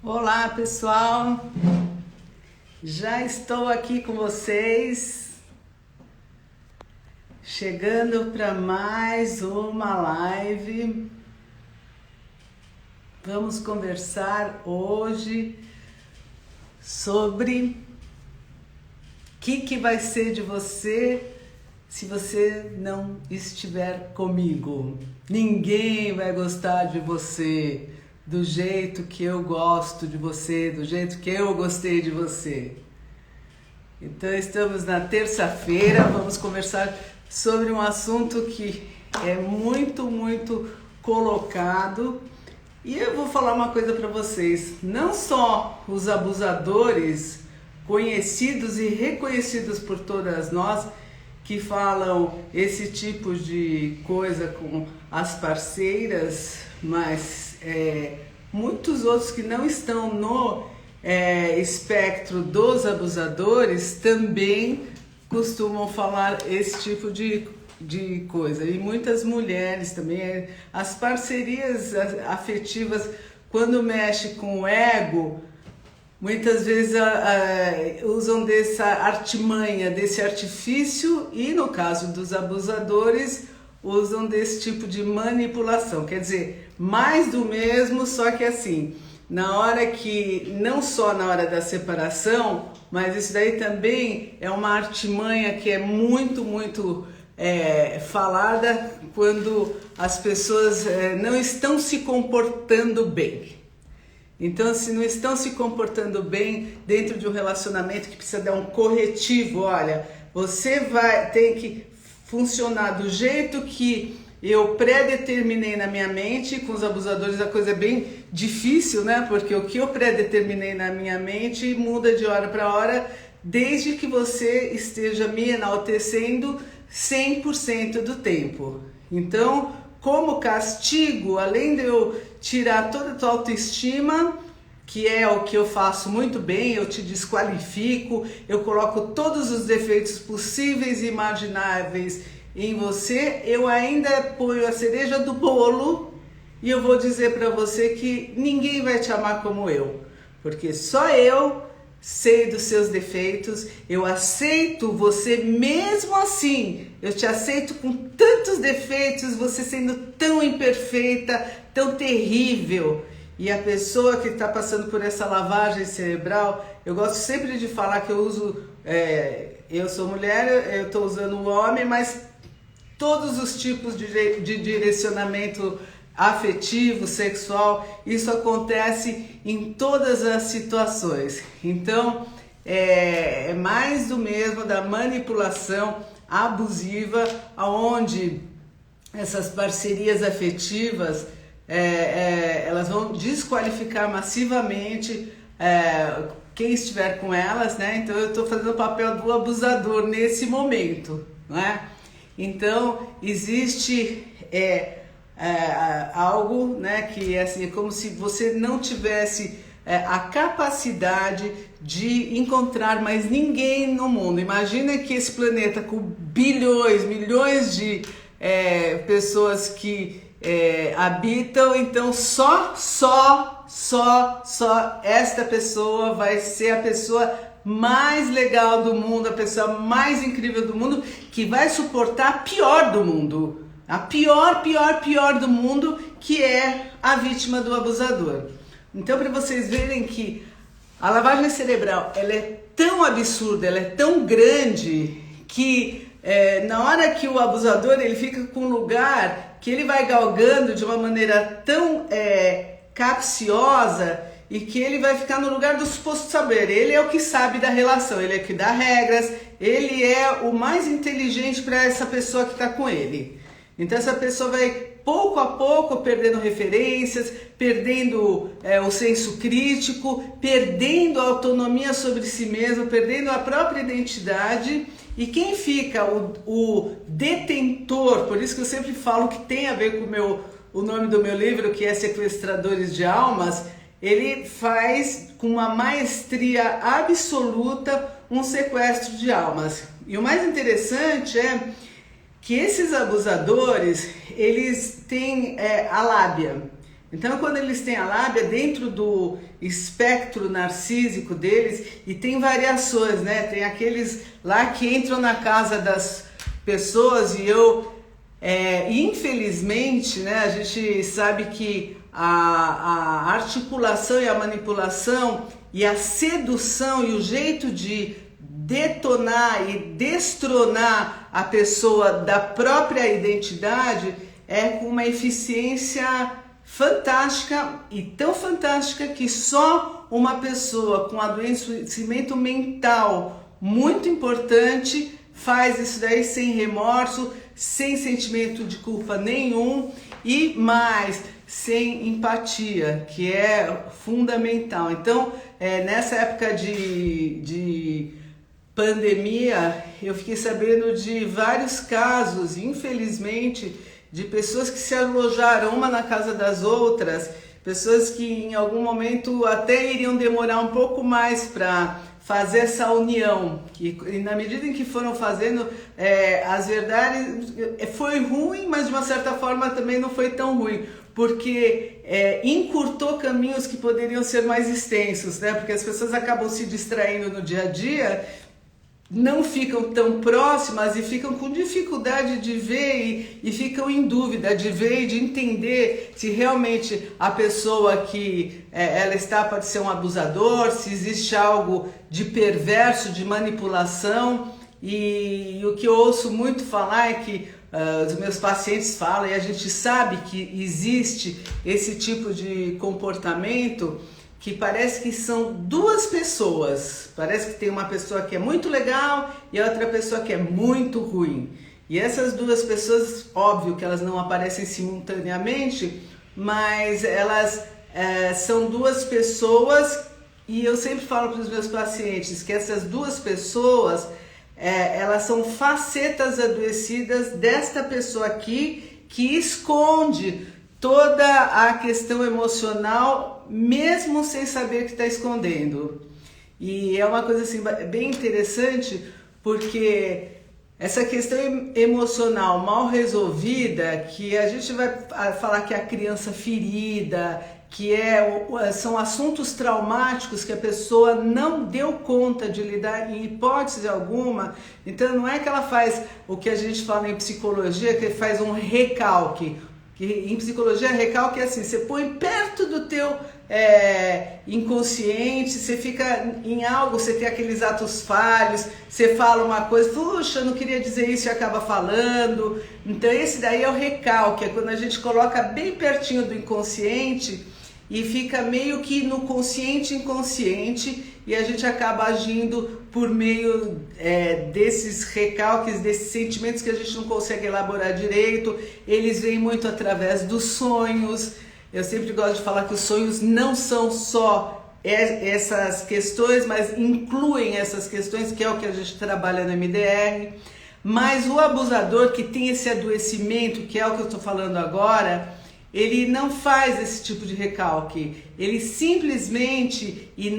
Olá, pessoal! Já estou aqui com vocês, chegando para mais uma live. Vamos conversar hoje sobre o que vai ser de você se você não estiver comigo. Ninguém vai gostar de você do jeito que eu gosto de você, do jeito que eu gostei de você. Então estamos na terça-feira, vamos conversar sobre um assunto que é muito colocado. E eu vou falar uma coisa para vocês, não só os abusadores conhecidos e reconhecidos por todas nós que falam esse tipo de coisa com as parceiras, mas muitos outros que não estão no espectro dos abusadores também costumam falar esse tipo de coisa. E muitas mulheres também, as parcerias afetivas, quando mexe com o ego, muitas vezes usam dessa artimanha, desse artifício, e no caso dos abusadores, usam desse tipo de manipulação. Quer dizer, mais do mesmo, só que assim, na hora que, não só na hora da separação, mas isso daí também é uma artimanha que é muito falada quando as pessoas não estão se comportando bem. Então, se não estão se comportando bem dentro de um relacionamento que precisa dar um corretivo, olha, você tem que funcionar do jeito que eu pré-determinei na minha mente. Com os abusadores a coisa é bem difícil, né? Porque o que eu pré-determinei na minha mente muda de hora para hora, desde que você esteja me enaltecendo 100% do tempo. Então, como castigo, além de eu tirar toda a tua autoestima, que é o que eu faço muito bem, eu te desqualifico, eu coloco todos os defeitos possíveis e imagináveis em você, eu ainda ponho a cereja do bolo e eu vou dizer para você que ninguém vai te amar como eu, porque só eu sei dos seus defeitos, eu aceito você mesmo assim, eu te aceito com tantos defeitos, você sendo tão imperfeita, tão terrível. E a pessoa que está passando por essa lavagem cerebral, eu gosto sempre de falar que eu uso, eu sou mulher, eu estou usando o homem, mas todos os tipos de direcionamento afetivo, sexual, isso acontece em todas as situações. Então, é mais do mesmo da manipulação abusiva, aonde essas parcerias afetivas elas vão desqualificar massivamente quem estiver com elas, né? Então eu estou fazendo o papel do abusador nesse momento, né? Então existe algo, né, que é assim, como se você não tivesse a capacidade de encontrar mais ninguém no mundo. Imagina que esse planeta com bilhões, milhões de pessoas que habitam, então só esta pessoa vai ser a pessoa mais legal do mundo, a pessoa mais incrível do mundo, que vai suportar a pior do mundo, a pior do mundo, que é a vítima do abusador. Então, para vocês verem que a lavagem cerebral, ela é tão absurda, ela é tão grande, que na hora que o abusador ele fica com um lugar que ele vai galgando de uma maneira tão capciosa, e que ele vai ficar no lugar do suposto saber. Ele é o que sabe da relação, ele é o que dá regras, ele é o mais inteligente para essa pessoa que está com ele. Então essa pessoa vai pouco a pouco perdendo referências, perdendo o senso crítico, perdendo a autonomia sobre si mesmo, perdendo a própria identidade. E quem fica o detentor, por isso que eu sempre falo que tem a ver com o nome do meu livro, que é Sequestradores de Almas, ele faz com uma maestria absoluta um sequestro de almas. E o mais interessante é que esses abusadores, eles têm a lábia. Então, quando eles têm a lábia dentro do espectro narcísico deles, e tem variações, né? Tem aqueles lá que entram na casa das pessoas infelizmente, né, a gente sabe que a articulação e a manipulação e a sedução e o jeito de detonar e destronar a pessoa da própria identidade é com uma eficiência fantástica, e tão fantástica que só uma pessoa com adoecimento mental muito importante faz isso daí sem remorso, sem sentimento de culpa nenhum e mais sem empatia, que é fundamental. Então, nessa época de pandemia, eu fiquei sabendo de vários casos, infelizmente, de pessoas que se alojaram uma na casa das outras, pessoas que em algum momento até iriam demorar um pouco mais para fazer essa união, e na medida em que foram fazendo, as verdades, foi ruim, mas de uma certa forma também não foi tão ruim, porque encurtou caminhos que poderiam ser mais extensos, né? Porque as pessoas acabam se distraindo no dia a dia, não ficam tão próximas e ficam com dificuldade de ver e ficam em dúvida de ver e de entender se realmente a pessoa que ela está pode ser um abusador, se existe algo de perverso, de manipulação. E o que eu ouço muito falar é que os meus pacientes falam, e a gente sabe que existe esse tipo de comportamento, que parece que são duas pessoas, parece que tem uma pessoa que é muito legal e a outra pessoa que é muito ruim. E essas duas pessoas, óbvio que elas não aparecem simultaneamente, mas elas são duas pessoas, e eu sempre falo para os meus pacientes que essas duas pessoas, elas são facetas adoecidas desta pessoa aqui, que esconde toda a questão emocional, mesmo sem saber que está escondendo. E é uma coisa assim bem interessante, porque essa questão emocional mal resolvida, que a gente vai falar que é a criança ferida, que são assuntos traumáticos que a pessoa não deu conta de lidar em hipótese alguma. Então não é que ela faz o que a gente fala em psicologia, que faz um recalque. Em psicologia, recalque é assim, você põe perto do teu inconsciente, você fica em algo, você tem aqueles atos falhos, você fala uma coisa, puxa, eu não queria dizer isso e acaba falando. Então esse daí é o recalque, é quando a gente coloca bem pertinho do inconsciente e fica meio que no consciente inconsciente, e a gente acaba agindo por meio desses recalques, desses sentimentos que a gente não consegue elaborar direito. Eles vêm muito através dos sonhos. Eu sempre gosto de falar que os sonhos não são só essas questões, mas incluem essas questões, que é o que a gente trabalha no MDR. Mas o abusador que tem esse adoecimento, que é o que eu estou falando agora, ele não faz esse tipo de recalque, ele simplesmente, e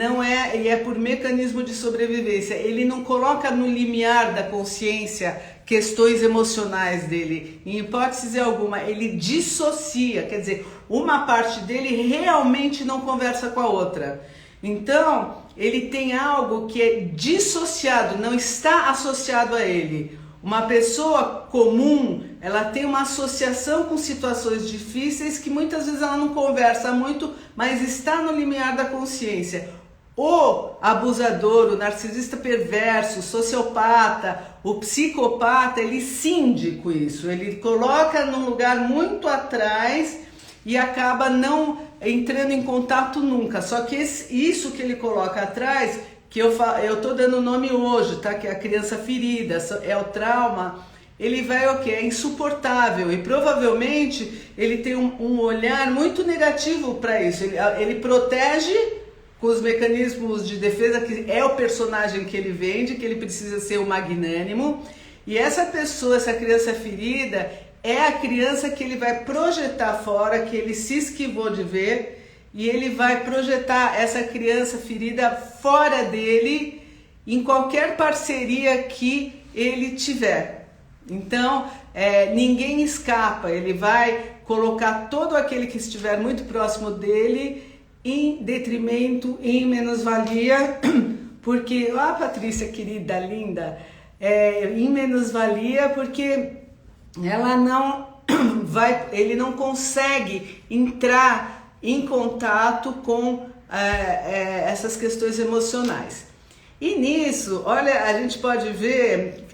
é por mecanismo de sobrevivência, ele não coloca no limiar da consciência questões emocionais dele, em hipótese alguma, ele dissocia, quer dizer, uma parte dele realmente não conversa com a outra. Então, ele tem algo que é dissociado, não está associado a ele. Uma pessoa comum, ela tem uma associação com situações difíceis que muitas vezes ela não conversa muito, mas está no limiar da consciência. O abusador, o narcisista perverso, o sociopata, o psicopata, ele cinde com isso, ele coloca num lugar muito atrás e acaba não entrando em contato nunca. Só que isso que ele coloca atrás, que eu tô dando o nome hoje, tá? Que é a criança ferida, é o trauma, ele vai o quê? É insuportável, e provavelmente ele tem um olhar muito negativo para isso. Ele protege com os mecanismos de defesa, que é o personagem que ele vende, que ele precisa ser o magnânimo, e essa pessoa, essa criança ferida, é a criança que ele vai projetar fora, que ele se esquivou de ver, e ele vai projetar essa criança ferida fora dele, em qualquer parceria que ele tiver. Então, ninguém escapa, ele vai colocar todo aquele que estiver muito próximo dele em detrimento, em menos-valia, porque, Patrícia querida, linda, em menos-valia porque ela não ele não consegue entrar em contato com essas questões emocionais. E nisso, olha, a gente pode ver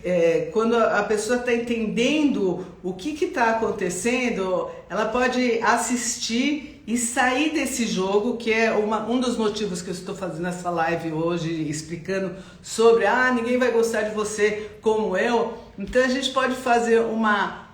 quando a pessoa está entendendo o que está acontecendo, ela pode assistir e sair desse jogo, que é um dos motivos que eu estou fazendo essa live hoje, explicando sobre ninguém vai gostar de você como eu. Então a gente pode fazer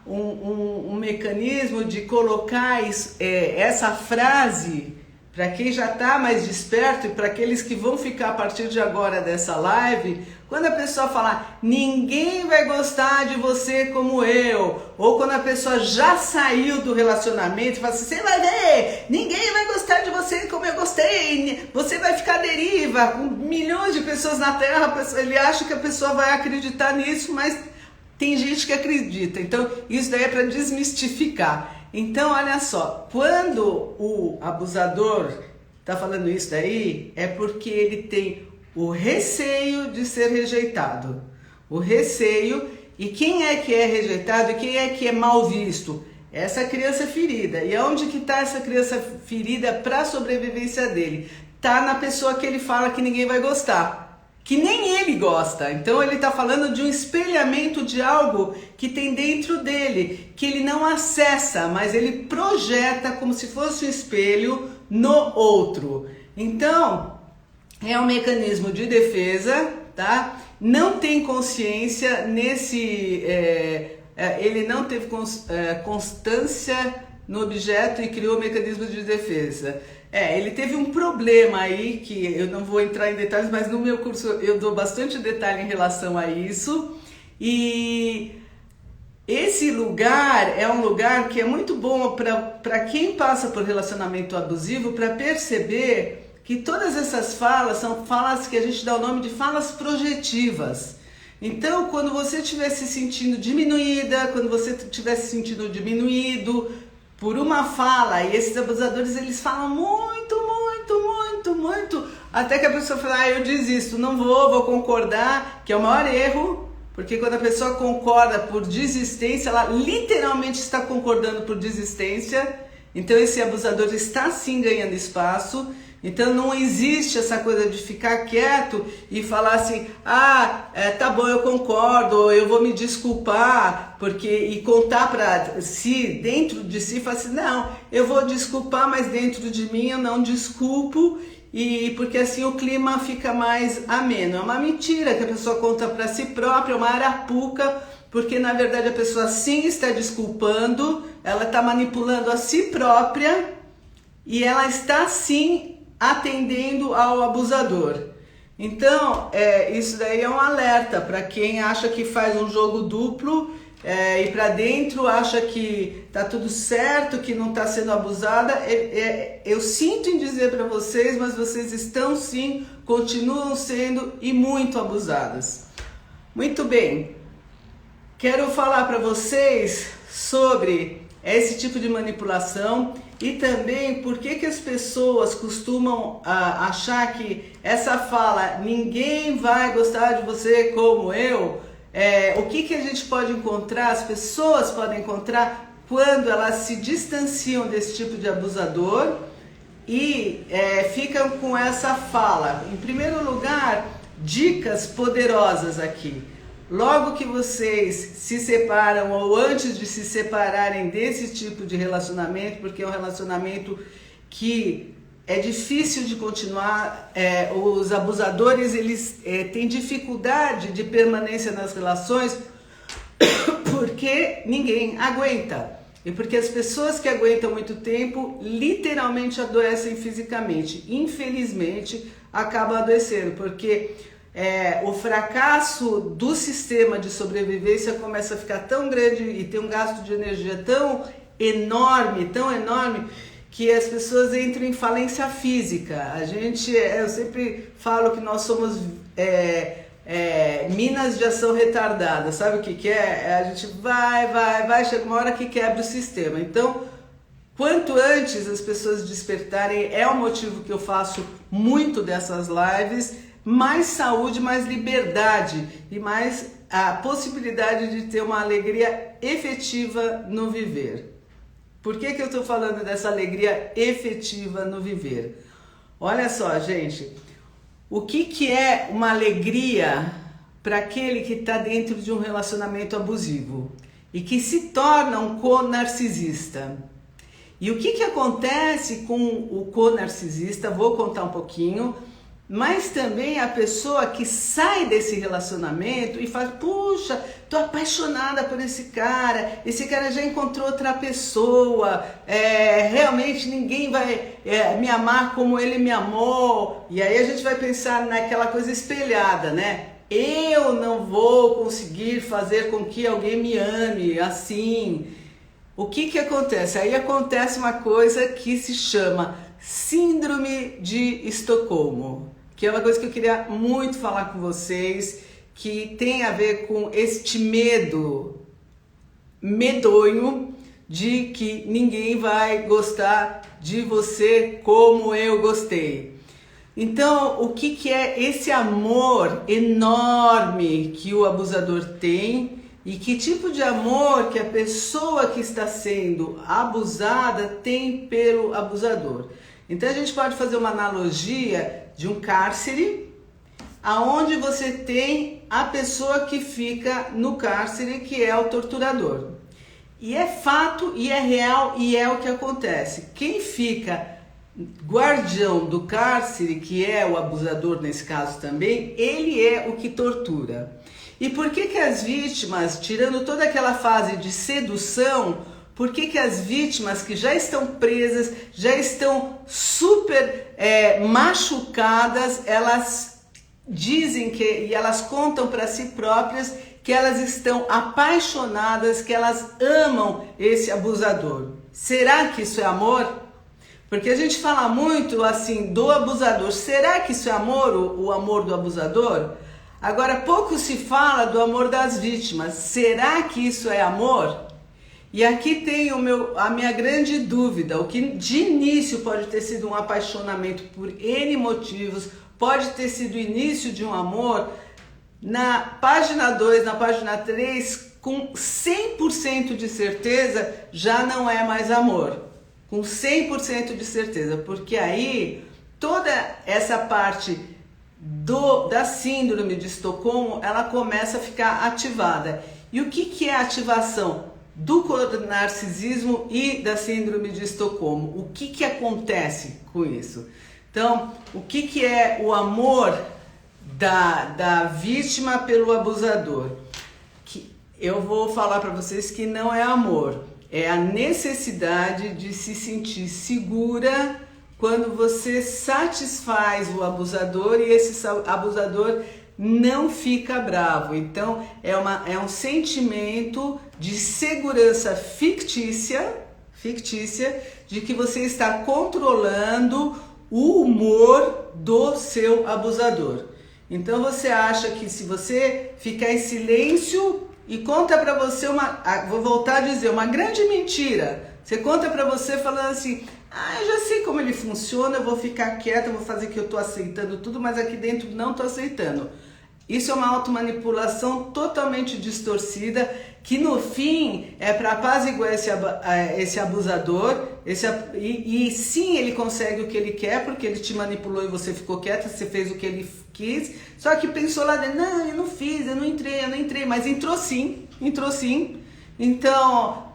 um mecanismo de colocar essa frase para quem já está mais desperto e para aqueles que vão ficar a partir de agora dessa live. Quando a pessoa falar, ninguém vai gostar de você como eu, ou quando a pessoa já saiu do relacionamento e fala assim, você vai ver, ninguém vai gostar de você como eu gostei, você vai ficar à deriva, com milhões de pessoas na Terra, ele acha que a pessoa vai acreditar nisso, mas tem gente que acredita. Então isso daí é para desmistificar. Então, olha só, quando o abusador está falando isso daí, é porque ele tem o receio de ser rejeitado. O receio, e quem é que é rejeitado e quem é que é mal visto? Essa criança ferida. E aonde que está essa criança ferida para a sobrevivência dele? Está na pessoa que ele fala que ninguém vai gostar. Que nem ele gosta. Então ele está falando de um espelhamento de algo que tem dentro dele, que ele não acessa, mas ele projeta como se fosse um espelho no outro. Então é um mecanismo de defesa, tá? Não tem consciência nesse... ele não teve constância no objeto e criou mecanismos de defesa. Ele teve um problema aí, que eu não vou entrar em detalhes, mas no meu curso eu dou bastante detalhe em relação a isso. E esse lugar é um lugar que é muito bom para quem passa por relacionamento abusivo, para perceber que todas essas falas são falas que a gente dá o nome de falas projetivas. Então, quando você estiver se sentindo diminuída, quando você estiver se sentindo diminuído por uma fala, e esses abusadores, eles falam muito, até que a pessoa fala, eu desisto, não vou concordar, que é o maior erro, porque quando a pessoa concorda por desistência, ela literalmente está concordando por desistência. Então esse abusador está sim ganhando espaço. Então não existe essa coisa de ficar quieto e falar assim, tá bom, eu concordo, eu vou me desculpar, e contar para si, dentro de si, falar assim, não, eu vou desculpar, mas dentro de mim eu não desculpo, porque assim o clima fica mais ameno. É uma mentira que a pessoa conta para si própria, é uma arapuca, porque na verdade a pessoa sim está desculpando, ela está manipulando a si própria e ela está sim atendendo ao abusador. Então, isso daí é um alerta para quem acha que faz um jogo duplo e para dentro acha que tá tudo certo, que não está sendo abusada. Eu sinto em dizer para vocês, mas vocês estão sim, continuam sendo e muito abusadas. Muito bem, quero falar para vocês sobre esse tipo de manipulação e também por que as pessoas costumam achar que essa fala, ninguém vai gostar de você como eu, o que a gente pode encontrar, as pessoas podem encontrar quando elas se distanciam desse tipo de abusador e ficam com essa fala. Em primeiro lugar, dicas poderosas aqui. Logo que vocês se separam ou antes de se separarem desse tipo de relacionamento, porque é um relacionamento que é difícil de continuar, os abusadores eles têm dificuldade de permanência nas relações porque ninguém aguenta. E porque as pessoas que aguentam muito tempo literalmente adoecem fisicamente. Infelizmente, acabam adoecendo, porque o fracasso do sistema de sobrevivência começa a ficar tão grande e tem um gasto de energia tão enorme, que as pessoas entram em falência física. Eu sempre falo que nós somos minas de ação retardada. Sabe o que que é? A gente vai, chega uma hora que quebra o sistema. Então, quanto antes as pessoas despertarem, é o motivo que eu faço muito dessas lives, mais saúde, mais liberdade e mais a possibilidade de ter uma alegria efetiva no viver. Por que que eu estou falando dessa alegria efetiva no viver? Olha só, gente, o que que é uma alegria para aquele que está dentro de um relacionamento abusivo e que se torna um co-narcisista? E o que que acontece com o co-narcisista? Vou contar um pouquinho, mas também a pessoa que sai desse relacionamento e fala, puxa, tô apaixonada por esse cara já encontrou outra pessoa, realmente ninguém vai me amar como ele me amou. E aí a gente vai pensar naquela coisa espelhada, né? Eu não vou conseguir fazer com que alguém me ame assim. O que que acontece? Aí acontece uma coisa que se chama Síndrome de Estocolmo, que é uma coisa que eu queria muito falar com vocês, que tem a ver com este medo medonho de que ninguém vai gostar de você como eu gostei. Então, o que que é esse amor enorme que o abusador tem e que tipo de amor que a pessoa que está sendo abusada tem pelo abusador? Então a gente pode fazer uma analogia de um cárcere, aonde você tem a pessoa que fica no cárcere, que é o torturador. E é fato, e é real, e é o que acontece. Quem fica guardião do cárcere, que é o abusador nesse caso também, ele é o que tortura. E por que que as vítimas, tirando toda aquela fase de sedução, por que que as vítimas que já estão presas, já estão super machucadas, elas dizem que, e elas contam para si próprias que elas estão apaixonadas, que elas amam esse abusador? Será que isso é amor? Porque a gente fala muito assim do abusador. Será que isso é amor, o amor do abusador? Agora, pouco se fala do amor das vítimas. Será que isso é amor? E aqui tem a minha grande dúvida. O que de início pode ter sido um apaixonamento por N motivos, pode ter sido o início de um amor, na página 2, na página 3, com 100% de certeza, já não é mais amor. Com 100% de certeza. Porque aí, toda essa parte da síndrome de Estocolmo, ela começa a ficar ativada. E o que que é a ativação do narcisismo e da síndrome de Estocolmo? O que que acontece com isso? Então, o que que é o amor da vítima pelo abusador? Que eu vou falar para vocês que não é amor, é a necessidade de se sentir segura quando você satisfaz o abusador e esse abusador não fica bravo. Então é um sentimento de segurança fictícia de que você está controlando o humor do seu abusador. Então você acha que se você ficar em silêncio e conta pra você vou voltar a dizer, uma grande mentira. Você conta pra você falando assim, eu já sei como ele funciona, eu vou ficar quieta, eu vou fazer que eu tô aceitando tudo, mas aqui dentro não tô aceitando. Isso é uma automanipulação totalmente distorcida, que no fim é para apaziguar esse abusador, e sim, ele consegue o que ele quer, porque ele te manipulou e você ficou quieta, você fez o que ele quis, só que pensou lá dentro, não, eu não fiz, eu não entrei, mas entrou sim. Então,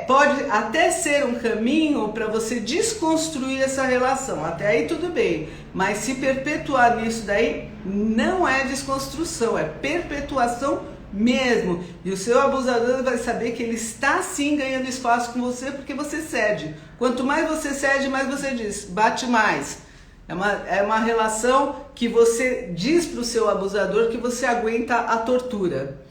pode até ser um caminho para você desconstruir essa relação, até aí tudo bem, mas se perpetuar nisso daí, não é desconstrução, é perpetuação mesmo. E o seu abusador vai saber que ele está sim ganhando espaço com você, porque você cede. Quanto mais você cede, mais você diz, bate mais. É uma relação que você diz para o seu abusador que você aguenta a tortura.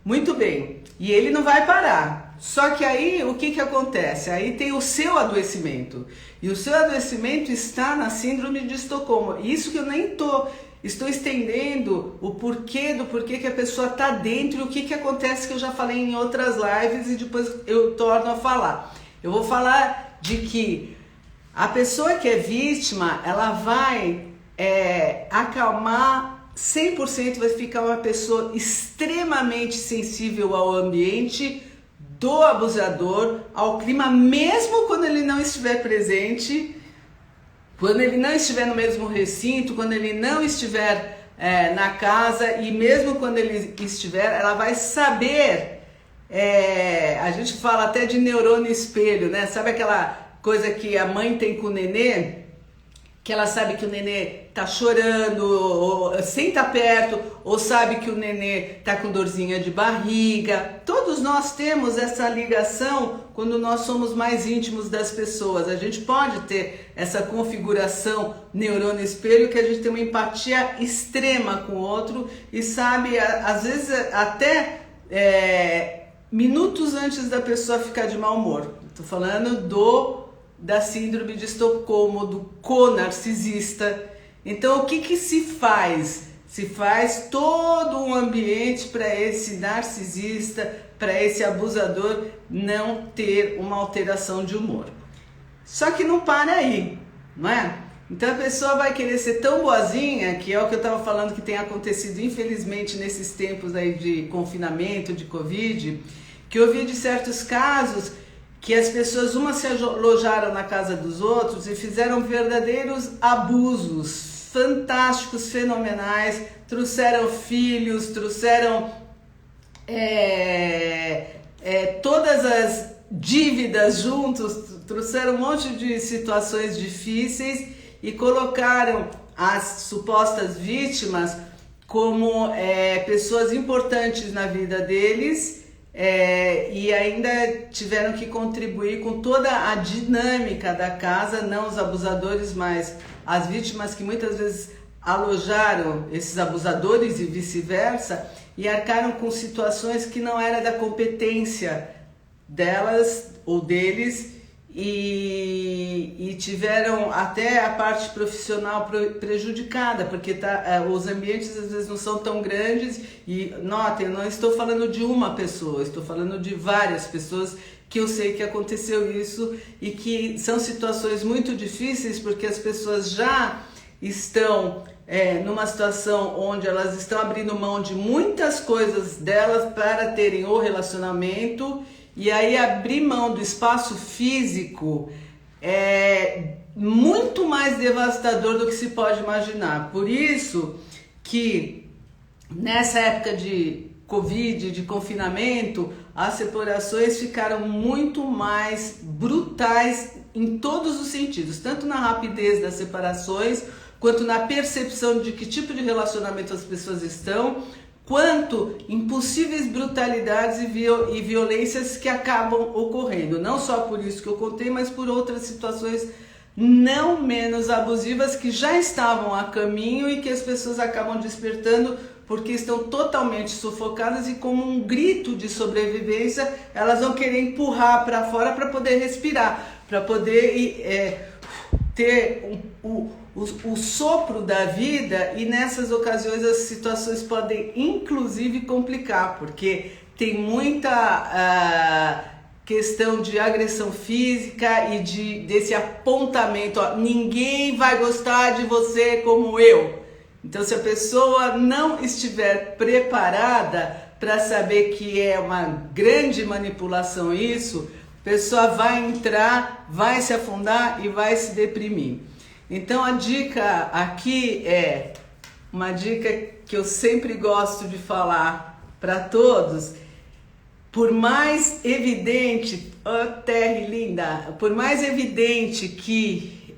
Muito bem, e ele não vai parar. Só que aí o que acontece? Aí tem o seu adoecimento. E o seu adoecimento está na síndrome de Estocolmo. Isso que eu nem tô estou estendendo o porquê do porquê que a pessoa está dentro e o que acontece, que eu já falei em outras lives e depois eu torno a falar. Eu vou falar de que a pessoa que é vítima, ela vai acalmar 100%, vai ficar uma pessoa extremamente sensível ao ambiente do abusador, ao clima, mesmo quando ele não estiver presente, quando ele não estiver no mesmo recinto, quando ele não estiver na casa, e mesmo quando ele estiver, ela vai saber, a gente fala até de neurônio espelho, né? Sabe aquela coisa que a mãe tem com o nenê, que ela sabe que o nenê tá chorando, ou sem estar perto, ou sabe que o nenê tá com dorzinha de barriga. Todos nós temos essa ligação quando nós somos mais íntimos das pessoas. A gente pode ter essa configuração neurônio espelho, que a gente tem uma empatia extrema com o outro e sabe, às vezes até minutos antes da pessoa ficar de mau humor. Tô falando da síndrome de Estocolmo, do co-narcisista. Então, o que se faz? Se faz todo um ambiente para esse narcisista, para esse abusador não ter uma alteração de humor. Só que não para aí, não é? Então a pessoa vai querer ser tão boazinha, que é o que eu estava falando que tem acontecido infelizmente nesses tempos aí de confinamento, de Covid, que eu vi de certos casos que as pessoas, umas se alojaram na casa dos outros e fizeram verdadeiros abusos fantásticos, fenomenais, trouxeram filhos, trouxeram todas as dívidas juntos, trouxeram um monte de situações difíceis e colocaram as supostas vítimas como pessoas importantes na vida deles. E ainda tiveram que contribuir com toda a dinâmica da casa, não os abusadores, mas as vítimas que muitas vezes alojaram esses abusadores e vice-versa, e arcaram com situações que não era da competência delas ou deles, e tiveram até a parte profissional prejudicada, porque os ambientes às vezes não são tão grandes. E notem, eu não estou falando de uma pessoa, estou falando de várias pessoas que eu sei que aconteceu isso, e que são situações muito difíceis, porque as pessoas já estão numa situação onde elas estão abrindo mão de muitas coisas delas para terem o relacionamento. E aí abrir mão do espaço físico é muito mais devastador do que se pode imaginar. Por isso que nessa época de Covid, de confinamento, as separações ficaram muito mais brutais em todos os sentidos, tanto na rapidez das separações, quanto na percepção de que tipo de relacionamento as pessoas estão, quanto em possíveis brutalidades e violências que acabam ocorrendo. Não só por isso que eu contei, mas por outras situações não menos abusivas que já estavam a caminho e que as pessoas acabam despertando porque estão totalmente sufocadas, e como um grito de sobrevivência, elas vão querer empurrar para fora para poder respirar, para poder ter o sopro da vida. E nessas ocasiões as situações podem inclusive complicar, porque tem muita questão de agressão física e desse apontamento, ninguém vai gostar de você como eu. Então, se a pessoa não estiver preparada para saber que é uma grande manipulação isso, a pessoa vai entrar, vai se afundar e vai se deprimir. Então a dica aqui é uma dica que eu sempre gosto de falar para todos. Por mais evidente, terra linda, por mais evidente que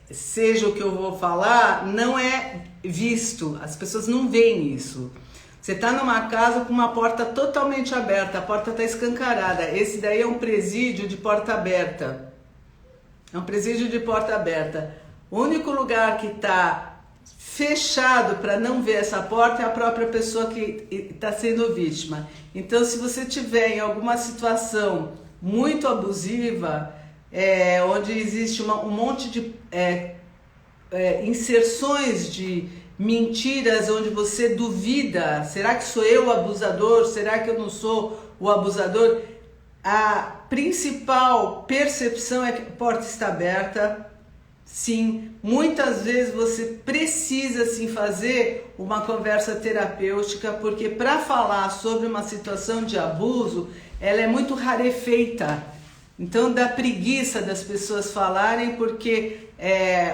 seja o que eu vou falar, não é visto, as pessoas não veem isso. Você está numa casa com uma porta totalmente aberta, a porta está escancarada. Esse daí é um presídio de porta aberta. É um presídio de porta aberta. O único lugar que está fechado para não ver essa porta é a própria pessoa que está sendo vítima. Então, se você tiver em alguma situação muito abusiva, onde existe um monte de inserções de mentiras onde você duvida, será que sou eu o abusador? Será que eu não sou o abusador? A principal percepção é que a porta está aberta. Sim, muitas vezes você precisa sim fazer uma conversa terapêutica, porque para falar sobre uma situação de abuso, ela é muito rarefeita. Então dá preguiça das pessoas falarem, porque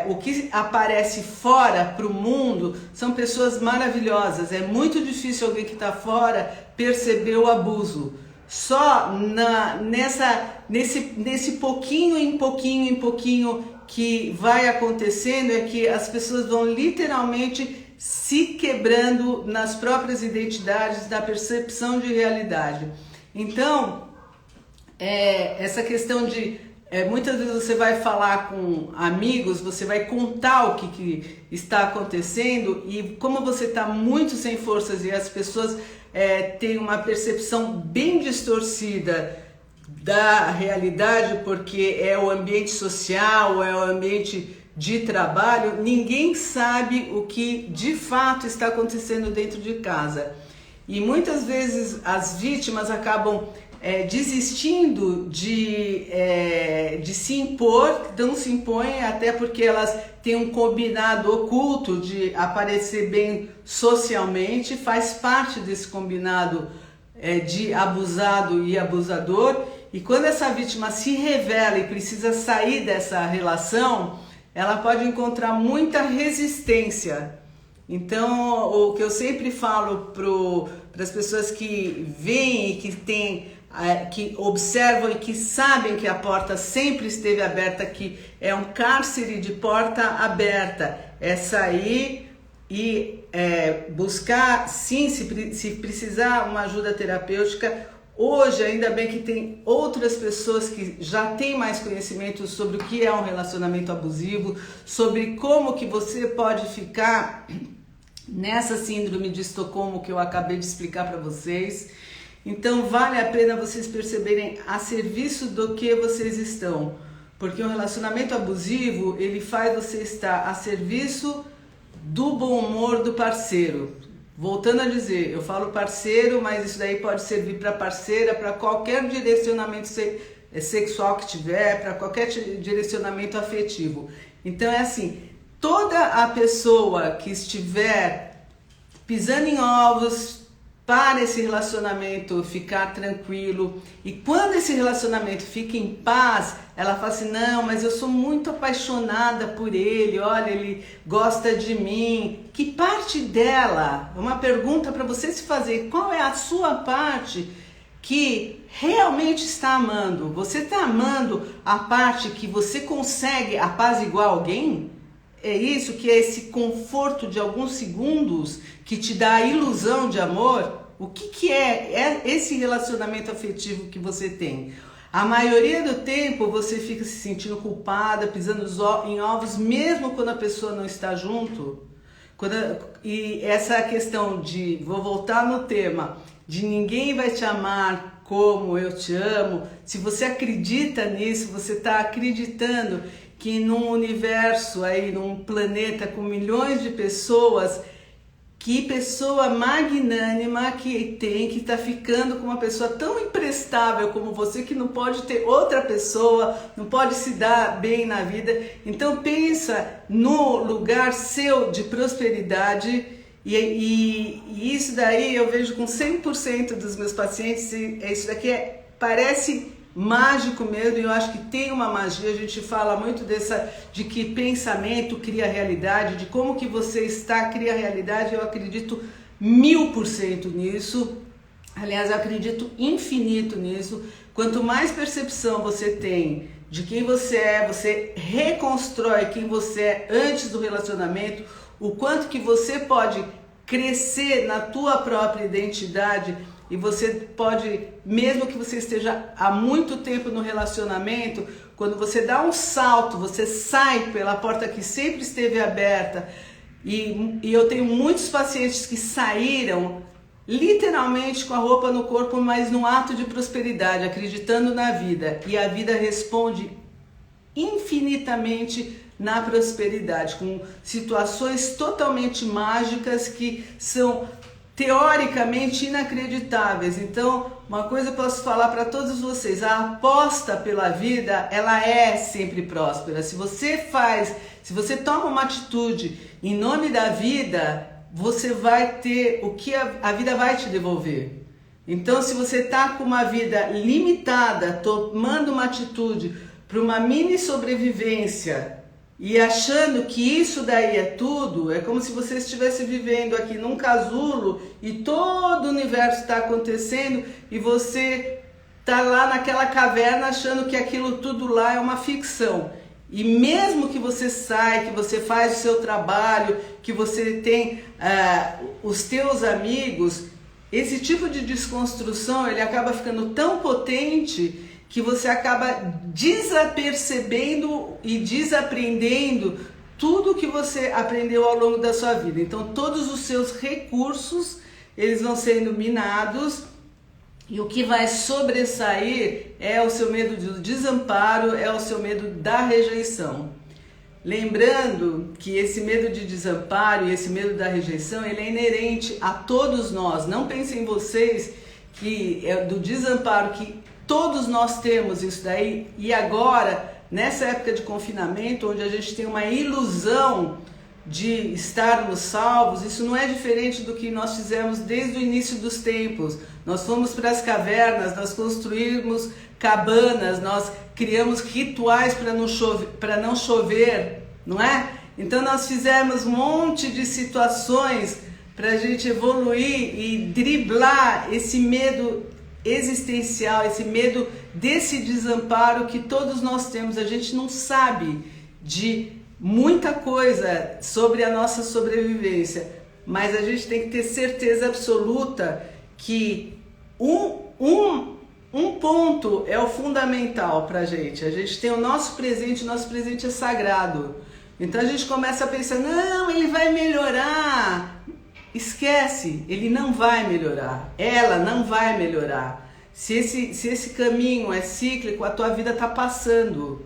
o que aparece fora para o mundo são pessoas maravilhosas. É muito difícil alguém que está fora perceber o abuso. Só nesse pouquinho em pouquinho que vai acontecendo é que as pessoas vão literalmente se quebrando nas próprias identidades, na percepção de realidade. Então, essa questão de muitas vezes você vai falar com amigos, você vai contar o que está acontecendo, e como você está muito sem forças e as pessoas têm uma percepção bem distorcida da realidade, porque é o ambiente social, é o ambiente de trabalho, ninguém sabe o que de fato está acontecendo dentro de casa. E muitas vezes as vítimas acabam desistindo de se impor, não se impõem, até porque elas têm um combinado oculto de aparecer bem socialmente, faz parte desse combinado de abusado e abusador. E quando essa vítima se revela e precisa sair dessa relação, ela pode encontrar muita resistência. Então, o que eu sempre falo para as pessoas que veem e que observam e que sabem que a porta sempre esteve aberta, que é um cárcere de porta aberta, é sair e buscar, sim, se precisar, uma ajuda terapêutica. Hoje, ainda bem que tem outras pessoas que já têm mais conhecimento sobre o que é um relacionamento abusivo, sobre como que você pode ficar nessa síndrome de Estocolmo que eu acabei de explicar para vocês. Então vale a pena vocês perceberem a serviço do que vocês estão, porque um relacionamento abusivo, ele faz você estar a serviço do bom humor do parceiro. Voltando a dizer, eu falo parceiro, mas isso daí pode servir para parceira, para qualquer direcionamento sexual que tiver, para qualquer direcionamento afetivo. Então é assim, toda a pessoa que estiver pisando em ovos para esse relacionamento ficar tranquilo, e quando esse relacionamento fica em paz, ela fala assim, não, mas eu sou muito apaixonada por ele, olha, ele gosta de mim. Que parte dela? Uma pergunta para você se fazer, qual é a sua parte que realmente está amando? Você está amando a parte que você consegue apaziguar alguém? É isso que é esse conforto de alguns segundos que te dá a ilusão de amor? O que é esse relacionamento afetivo que você tem? A maioria do tempo você fica se sentindo culpada, pisando em ovos, mesmo quando a pessoa não está junto. E essa questão de, vou voltar no tema, de ninguém vai te amar como eu te amo. Se você acredita nisso, você está acreditando que num universo, aí, num planeta com milhões de pessoas, que pessoa magnânima que está ficando com uma pessoa tão imprestável como você, que não pode ter outra pessoa, não pode se dar bem na vida. Então pensa no lugar seu de prosperidade, e isso daí eu vejo com 100% dos meus pacientes, isso daqui parece mágico mesmo, e eu acho que tem uma magia. A gente fala muito de que pensamento cria realidade, de como que você está cria realidade. Eu acredito 1000% nisso. Aliás, eu acredito infinito nisso. Quanto mais percepção você tem de quem você é, você reconstrói quem você é antes do relacionamento, o quanto que você pode crescer na tua própria identidade. E você pode, mesmo que você esteja há muito tempo no relacionamento, quando você dá um salto, você sai pela porta que sempre esteve aberta. E eu tenho muitos pacientes que saíram literalmente com a roupa no corpo, mas num ato de prosperidade, acreditando na vida. E a vida responde infinitamente na prosperidade, com situações totalmente mágicas que são teoricamente inacreditáveis. Então, uma coisa eu posso falar para todos vocês: a aposta pela vida, ela é sempre próspera. Se você toma uma atitude em nome da vida, você vai ter o que a vida vai te devolver. Então, se você está com uma vida limitada, tomando uma atitude para uma mini sobrevivência e achando que isso daí é tudo, é como se você estivesse vivendo aqui num casulo e todo o universo está acontecendo e você está lá naquela caverna achando que aquilo tudo lá é uma ficção. E mesmo que você saia, que você faz o seu trabalho, que você tem os teus amigos, esse tipo de desconstrução ele acaba ficando tão potente que você acaba desapercebendo e desaprendendo tudo que você aprendeu ao longo da sua vida. Então todos os seus recursos eles vão sendo minados e o que vai sobressair é o seu medo do desamparo, é o seu medo da rejeição. Lembrando que esse medo de desamparo e esse medo da rejeição, ele é inerente a todos nós. Não pensem vocês que é do desamparo, que todos nós temos isso daí. E agora, nessa época de confinamento, onde a gente tem uma ilusão de estarmos salvos, isso não é diferente do que nós fizemos desde o início dos tempos. Nós fomos para as cavernas, nós construímos cabanas, nós criamos rituais para não chover, não é? Então nós fizemos um monte de situações para a gente evoluir e driblar esse medo existencial, esse medo desse desamparo que todos nós temos. A gente não sabe de muita coisa sobre a nossa sobrevivência, mas a gente tem que ter certeza absoluta que um ponto é o fundamental para a gente tem o nosso presente é sagrado. Então a gente começa a pensar, não, ele vai melhorar. Esquece, ele não vai melhorar, ela não vai melhorar. Se esse caminho é cíclico, a tua vida está passando.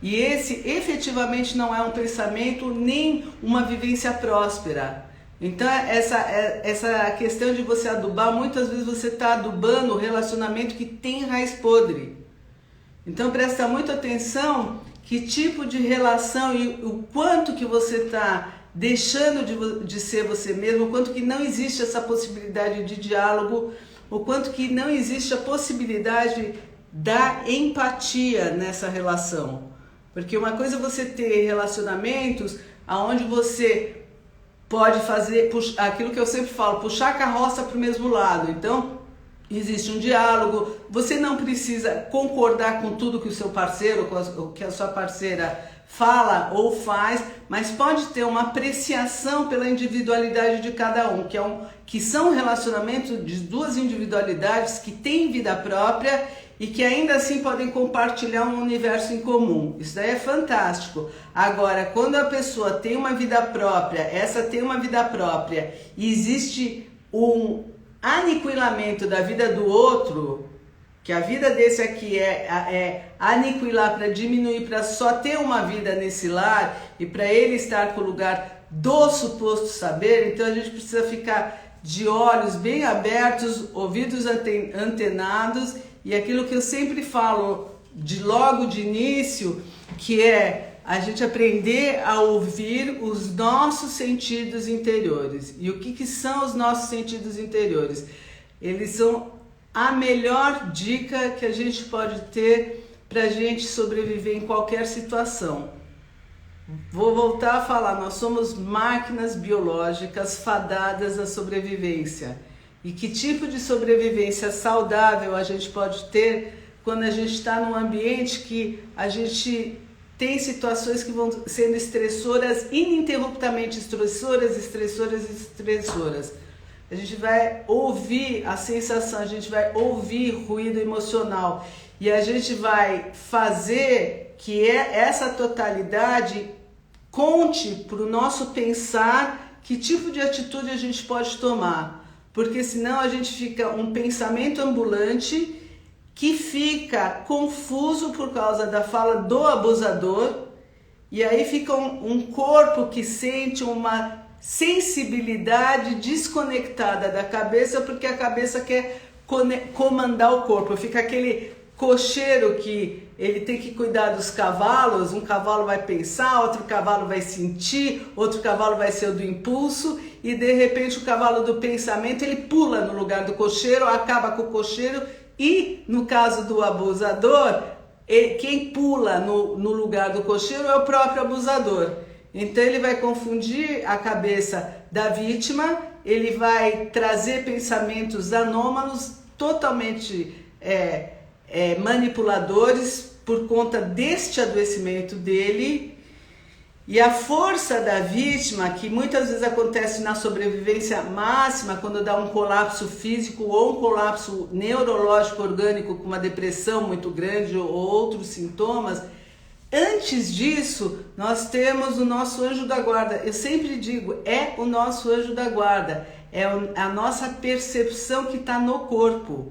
E esse efetivamente não é um pensamento nem uma vivência próspera. Então essa questão de você adubar, muitas vezes você está adubando o relacionamento que tem raiz podre. Então presta muita atenção que tipo de relação e o quanto que você está deixando de ser você mesmo, o quanto que não existe essa possibilidade de diálogo, o quanto que não existe a possibilidade da empatia nessa relação. Porque uma coisa é você ter relacionamentos onde você pode fazer aquilo que eu sempre falo, puxar a carroça para o mesmo lado. Então, existe um diálogo, você não precisa concordar com tudo que o seu parceiro, ou que a sua parceira fala ou faz, mas pode ter uma apreciação pela individualidade de cada um, que são relacionamentos de duas individualidades que têm vida própria e que ainda assim podem compartilhar um universo em comum. Isso daí é fantástico. Agora, quando a pessoa tem uma vida própria, essa tem uma vida própria, e existe um aniquilamento da vida do outro, que a vida desse aqui é aniquilar para diminuir, para só ter uma vida nesse lar e para ele estar com o lugar do suposto saber, então a gente precisa ficar de olhos bem abertos, ouvidos antenados, e aquilo que eu sempre falo logo de início, que é a gente aprender a ouvir os nossos sentidos interiores. E o que são os nossos sentidos interiores? Eles são a melhor dica que a gente pode ter para a gente sobreviver em qualquer situação. Vou voltar a falar, nós somos máquinas biológicas fadadas à sobrevivência. E que tipo de sobrevivência saudável a gente pode ter quando a gente está num ambiente que a gente tem situações que vão sendo estressoras, ininterruptamente estressoras. A gente vai ouvir a sensação, a gente vai ouvir ruído emocional e a gente vai fazer que essa totalidade conte para o nosso pensar que tipo de atitude a gente pode tomar. Porque senão a gente fica um pensamento ambulante que fica confuso por causa da fala do abusador e aí fica um corpo que sente uma sensibilidade desconectada da cabeça, porque a cabeça quer comandar o corpo. Fica aquele cocheiro que ele tem que cuidar dos cavalos, um cavalo vai pensar, outro cavalo vai sentir, outro cavalo vai ser o do impulso, e de repente o cavalo do pensamento ele pula no lugar do cocheiro, acaba com o cocheiro, e no caso do abusador, quem pula no lugar do cocheiro é o próprio abusador. Então ele vai confundir a cabeça da vítima, ele vai trazer pensamentos anômalos, totalmente manipuladores por conta deste adoecimento dele. E a força da vítima, que muitas vezes acontece na sobrevivência máxima, quando dá um colapso físico ou um colapso neurológico orgânico com uma depressão muito grande ou outros sintomas, antes disso nós temos o nosso anjo da guarda. Eu sempre digo, é o nosso anjo da guarda, é a nossa percepção que está no corpo,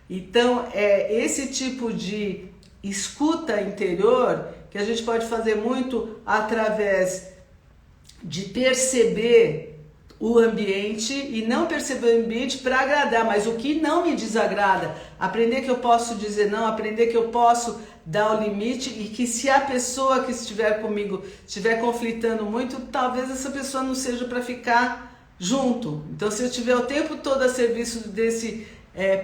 Então é esse tipo de escuta interior que a gente pode fazer muito através de perceber o ambiente, e não perceber o ambiente para agradar, mas o que não me desagrada, aprender que eu posso dizer não, aprender que eu posso dar o limite, e que se a pessoa que estiver comigo estiver conflitando muito, talvez essa pessoa não seja para ficar junto. Então se eu estiver o tempo todo a serviço desse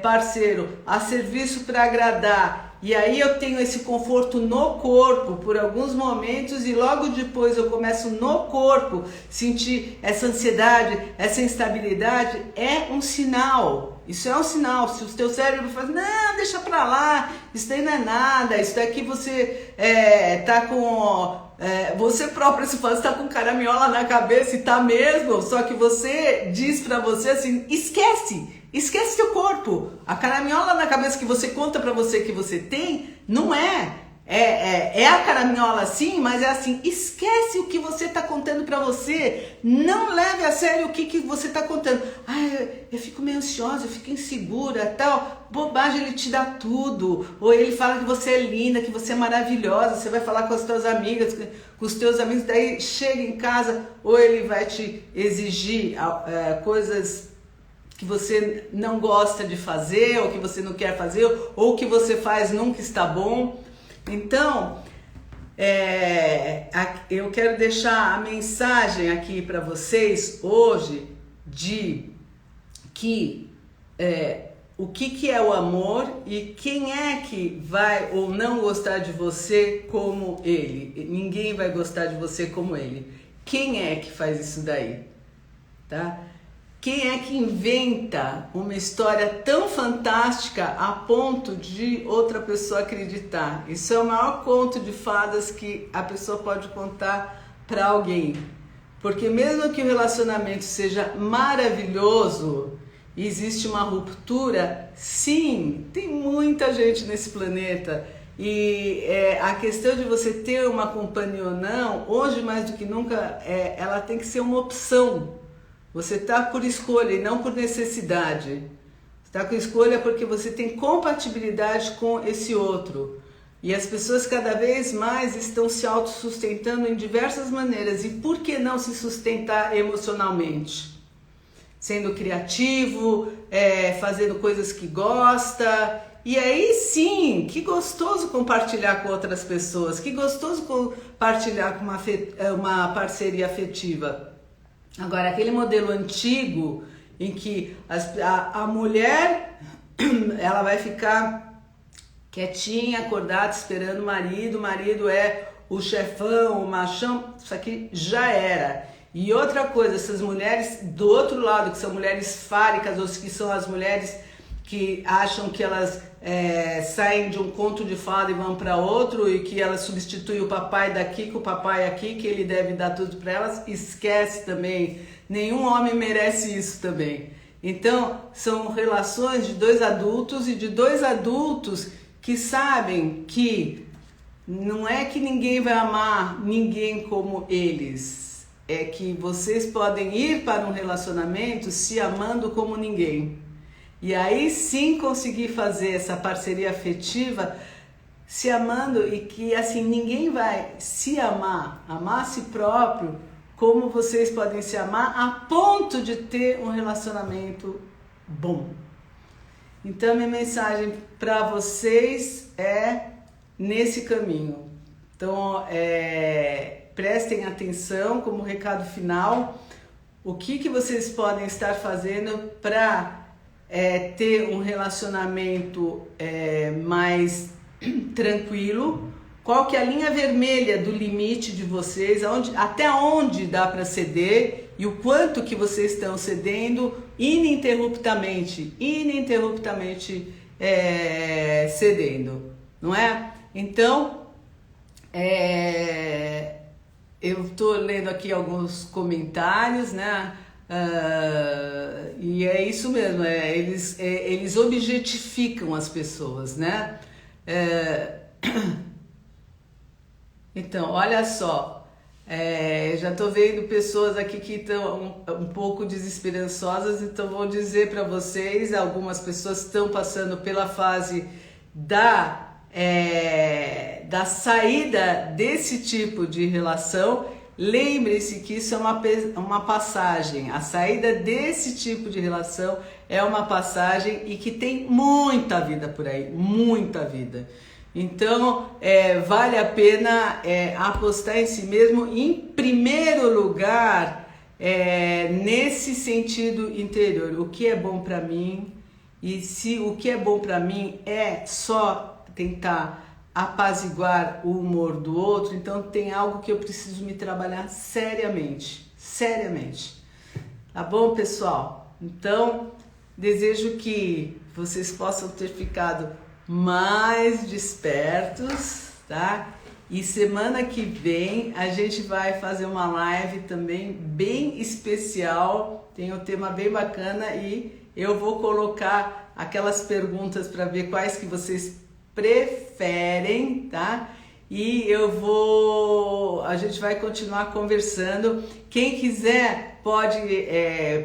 parceiro, a serviço para agradar, e aí eu tenho esse conforto no corpo por alguns momentos, e logo depois eu começo no corpo sentir essa ansiedade, essa instabilidade, é um sinal. Isso é um sinal. Se o teu cérebro fala, não, deixa pra lá, isso daí não é nada, isso daqui você tá com... você próprio se fala, está com caraminhola na cabeça, e tá mesmo, só que você diz pra você assim, esquece teu corpo. A caraminhola na cabeça que você conta pra você que você tem, não é. É a caraminhola sim, mas é assim, esquece o que você tá contando pra você. Não leve a sério o que você tá contando. Eu fico meio ansiosa, eu fico insegura, tal. Bobagem, ele te dá tudo. Ou ele fala que você é linda, que você é maravilhosa. Você vai falar com as tuas amigas, com os teus amigos, daí chega em casa, ou ele vai te exigir coisas que você não gosta de fazer, ou que você não quer fazer, ou que você faz nunca está bom. Então, eu quero deixar a mensagem aqui para vocês hoje de que o que é o amor, e quem é que vai ou não gostar de você como ele. Ninguém vai gostar de você como ele. Quem é que faz isso daí? Tá? Quem é que inventa uma história tão fantástica a ponto de outra pessoa acreditar? Isso é o maior conto de fadas que a pessoa pode contar para alguém. Porque mesmo que o relacionamento seja maravilhoso, existe uma ruptura, sim, tem muita gente nesse planeta. E a questão de você ter uma companhia ou não, hoje mais do que nunca, ela tem que ser uma opção. Você está por escolha e não por necessidade. Está com escolha porque você tem compatibilidade com esse outro. E as pessoas cada vez mais estão se autossustentando em diversas maneiras. E por que não se sustentar emocionalmente? Sendo criativo, fazendo coisas que gosta. E aí sim, que gostoso compartilhar com outras pessoas. Que gostoso compartilhar com uma parceria afetiva. Agora, aquele modelo antigo em que a mulher ela vai ficar quietinha, acordada, esperando o marido é o chefão, o machão, isso aqui já era. E outra coisa, essas mulheres do outro lado, que são mulheres fáricas, ou que são as mulheres que acham que elas saem de um conto de fada e vão para outro, e que elas substituem o papai daqui com o papai aqui, que ele deve dar tudo para elas, esquece também. Nenhum homem merece isso também. Então, são relações de dois adultos, e de dois adultos que sabem que não é que ninguém vai amar ninguém como eles. É que vocês podem ir para um relacionamento se amando como ninguém. E aí sim conseguir fazer essa parceria afetiva se amando e que assim ninguém vai se amar a si próprio como vocês podem se amar a ponto de ter um relacionamento bom. Então minha mensagem para vocês é nesse caminho. Então prestem atenção como recado final, o que vocês podem estar fazendo para ter um relacionamento mais tranquilo, qual que é a linha vermelha do limite de vocês, até onde dá para ceder e o quanto que vocês estão cedendo ininterruptamente cedendo, não é? Então, eu estou lendo aqui alguns comentários, né? E é isso mesmo, eles objetificam as pessoas, né? Então, olha só, já estou vendo pessoas aqui que estão um pouco desesperançosas, então vou dizer para vocês, algumas pessoas estão passando pela fase da saída desse tipo de relação. Lembre-se que isso é uma passagem, a saída desse tipo de relação é uma passagem e que tem muita vida por aí, muita vida. Então, vale a pena apostar em si mesmo, em primeiro lugar, nesse sentido interior. O que é bom para mim, e se o que é bom para mim é só tentar apaziguar o humor do outro, então tem algo que eu preciso me trabalhar seriamente. Tá bom, pessoal? Então, desejo que vocês possam ter ficado mais despertos, tá? E semana que vem a gente vai fazer uma live também bem especial, tem um tema bem bacana e eu vou colocar aquelas perguntas para ver quais que vocês preferem, tá? E a gente vai continuar conversando. Quem quiser pode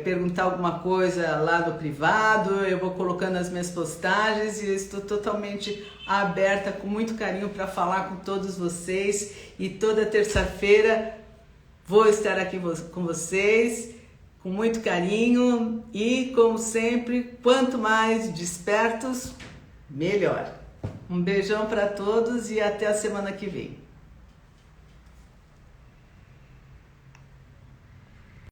perguntar alguma coisa lá no privado, eu vou colocando as minhas postagens e eu estou totalmente aberta, com muito carinho para falar com todos vocês. E toda terça-feira vou estar aqui com vocês, com muito carinho e, como sempre, quanto mais despertos, melhor. Um beijão para todos e até a semana que vem.